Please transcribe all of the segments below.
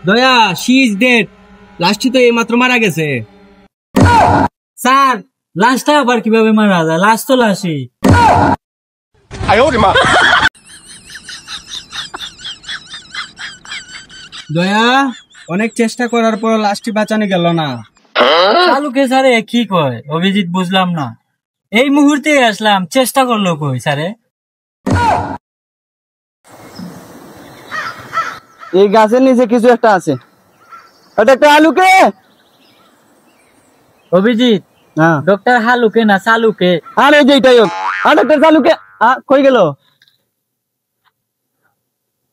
দয়া she is dead. লাশটি তো এইমাত্র মারা গেছে। স্যার লাশটা আবার কিভাবে মারা যায়? লাশ তো লাশই। দয়া অনেক চেষ্টা করার পর লাশটি বাঁচানো গেল না। চালুকে স্যারে কি কয়? অভিজিৎ বুঝলাম না, এই মুহূর্তে আসলাম, চেষ্টা করলো কই স্যারে? এই গাছের নিচে কিছু একটা আছে। ওটা একটা আলুকে। অভিজিৎ হ্যাঁ ডক্টর হালুকে না চালুকে? আরে যেটাই হোক, ডক্টর চালুকে কই গেল?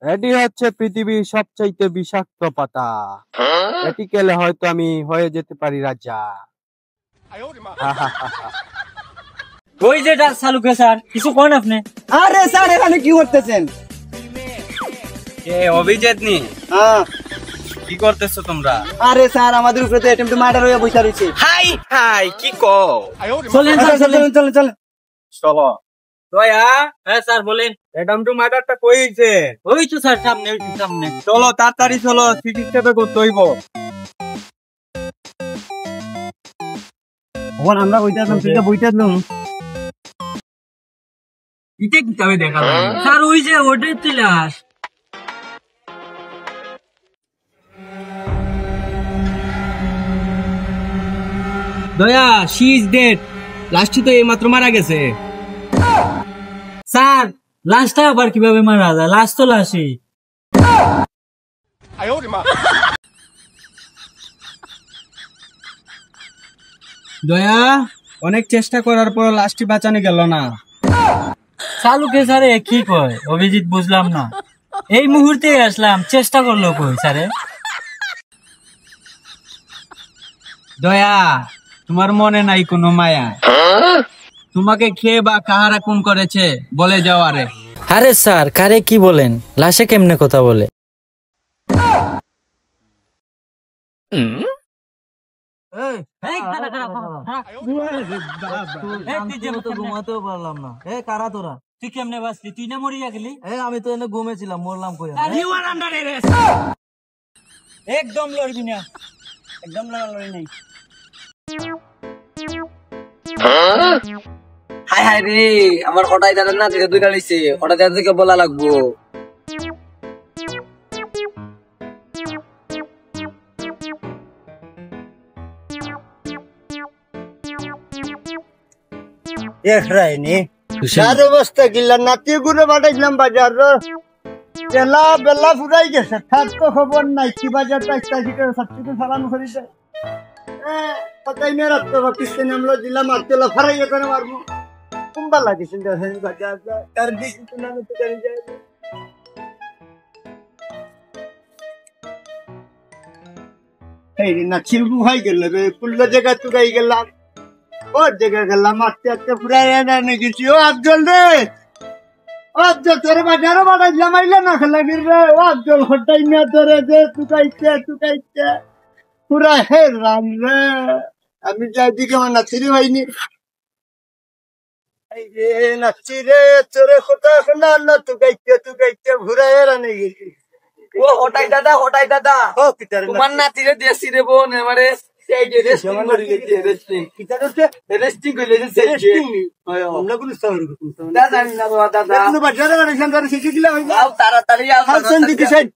এটি হচ্ছে পৃথিবীর সবচাইতে বিষাক্ত পাতা। এটি খেলে হয়তো আমি হয়ে যেতে পারি রাজা। ওই যে চালুকে স্যার, কিছু কোন আপনি? আরে স্যার এখানে কি করতেছেন? অভিজিৎ নি হ্যাঁ কি করতেছো তোমরা? আরে স্যার আমাদের উপরে তো অ্যাটেম্পট মার্ডার হয়ে বসে রয়েছে। হাই হাই কি কও? চলেন স্যার, চলেন। চলেন চলেন। চলো। দয়া হ্যাঁ স্যার বলেন। অ্যাডামটু মার্ডারটা কই হইছে? ওই তো স্যার সামনে, ওই তো সামনে। চলো তাড়াতাড়ি চলো, চিকিৎসাটা করতে হইব। ওখানে আমরা বইতাম, তুই বইতাম। এটা কিভাবে দেখা যায়? স্যার ওই যে ওটাই তো লাশ। দয়া শি ইজ ডেড। লাশটি তো এইমাত্র মারা গেছে। স্যার লাশটা আবার কিভাবে মারা যায়? লাশ তো লাশই। দয়া অনেক চেষ্টা করার পর লাশটি বাঁচানো গেল না। চালুকে স্যারে কি কয়? অভিজিৎ বুঝলাম না, এই মুহূর্তে আসলাম, চেষ্টা করলো কই স্যারে? দয়া তোমার মনে নাই কোনো মায়া? তোমাকে খেয়ে বা কাহারা খুন করেছে বলে যাও। আরে আরে স্যার কারে কি বলেন? লাশে কেমনে কথা বলে? ঘুমাতেও পারলাম না। কারা তোরা? তুই কেমনে বাঁচলি? তুই না মরিয়া গেলি? আমি তো এনে ঘুমেছিলাম, মরলাম কই? একদম লড়বি না, একদম লড়বি নাই। হাই হাই রে, আমার হঠাৎ দাদা না থেকে দুইটা লিছে, হঠাৎ দাদা থেকে বলা লাগবো। অবস্থা গিল্লা নাতি গুলো পাঠাইলাম বাজার। বেলা বেলা ফুরাই গেছে, থাক তো খবর নাই কি বাজার সবকিছু চালানো করিছে। কথাই নিয়ে রাখতে পারছি আমরা দিলাম আটতলা ফারাই এখানে মারবো। কুম্বা লাগিস বাজার তার দিক না ছিলবু হয়ে গেল রে, পুল্ল জায়গা তুকাই গেলাম, ওর জায়গা গেলাম আস্তে আস্তে ফুরাই এনে গেছি। ও আফজল রে, ও আফজল তোরে বাজারও বাড়াইলাম আইলে না খেলাগির রে। ও আফজল হটাই না তোরে যে তুকাইতে পুরা হে রাম রে। আমি যাইদিকে আমার নাচিরি হয়নি। এই রে নাচি রে তোরে কথা শোনা না, তুকাইতে ঘুরাই এনে গেছি। ও হঠাৎ দাদা ও কিতার তোমার নাতিরে দেশি রে বোন এবারে সেই যে রেস্টিং করে গেছে, কিতার হচ্ছে রেস্টিং করে গেছে সেই যে আমরা কোনো সাউর দাদা না দাদা কোনো বাজারে বাড়াইলাম তার শিখে দিলা হইবা। আও তাড়াতাড়ি আও হালসন দিকে সাইড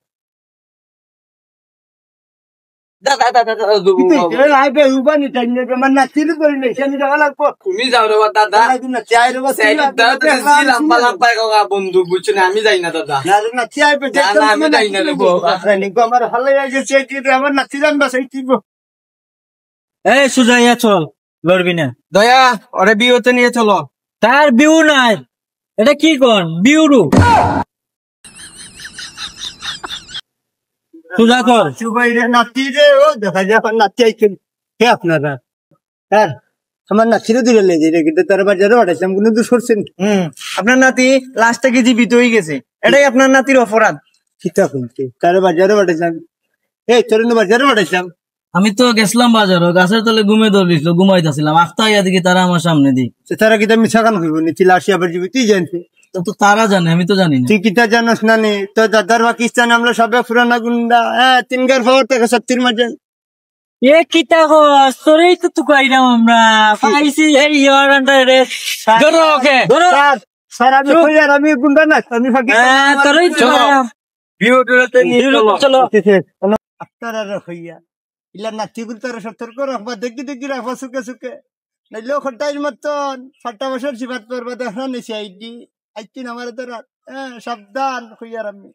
দাদা আইবে উবানি টাইনে আমার নাচির করি নাই সেনি যাওয়া লাগবো। তুমি যাও রে দাদা, চাই রে সেই দাদা লম্বা লম্বা গা বন্ধু বুঝছো না, আমি যাই না দাদা। নাচি আইবে না আমি যাই না রে বউ। আমার ভালো লাগছে আমার নাচি জানবা সেই দিব। এই সুজাইয়া চল, লড়বি না। দয়া ওরে বিয়েতে নিয়ে চলো। তার বিউ নাই, এটা কি কোন বিউরু? সুজা চল। সুবাইরে নাতি রে, ও দেখা যায় এখন নাতি আইছেন। হে আপনারা স্যার আমার নাতিরে দিলে লেগে রে, কিন্তু তার বাজারে পাঠাইছিলাম কোনো দোষ করছেন? আপনার নাতি লাশ থেকে জীবিত হয়ে গেছে, এটাই আপনার নাতির অপরাধ। কিতা বলছে? তার বাজারে পাঠাইছিলাম। এই তোর বাজারে পাঠাইছিলাম। আমি তো গেছিলাম বাজার, গাছের তলে ঘুমে ধরছিল, ঘুমাইতেছিলাম, আস্তা ইয়া দিকে তারা আমার সামনে দি। তারা কিতা মিছা কান হইব নি? লাশি আবার জীবিতই জানছে। তো তারা জানে, আমি তো জানি না। তুই কিতা জানোস না নি? তো দাদার পাকিস্তান আমরা সবে পুরানা গুন্ডা, হ্যাঁ 3 খবর থেকে 70 মাঝে। এ কিতা কস, তোরেই তো তুকাইলাম আমরা, পাইছি এই ইয়ার আন্ডারে। ধরো ওকে, ধরো। স্যার আমি কই আর আমি গুন্ডা না, আমি হ্যাঁ, তোরেই তুকাইলাম। ভিডিওতে নিয়ে চলো। আপনারা হইয়া ইলা নাতি গুলতার সতর্ক রাখবা, দেখি দেখি রাখবা সুকে সুকে, নাইলে খটাইর মতন 7 বছর সিবাত করবা দেখা নিছি আইডি আইতিন আমার দ্বারা। হ্যাঁ সাবধান হইয়ার আমি।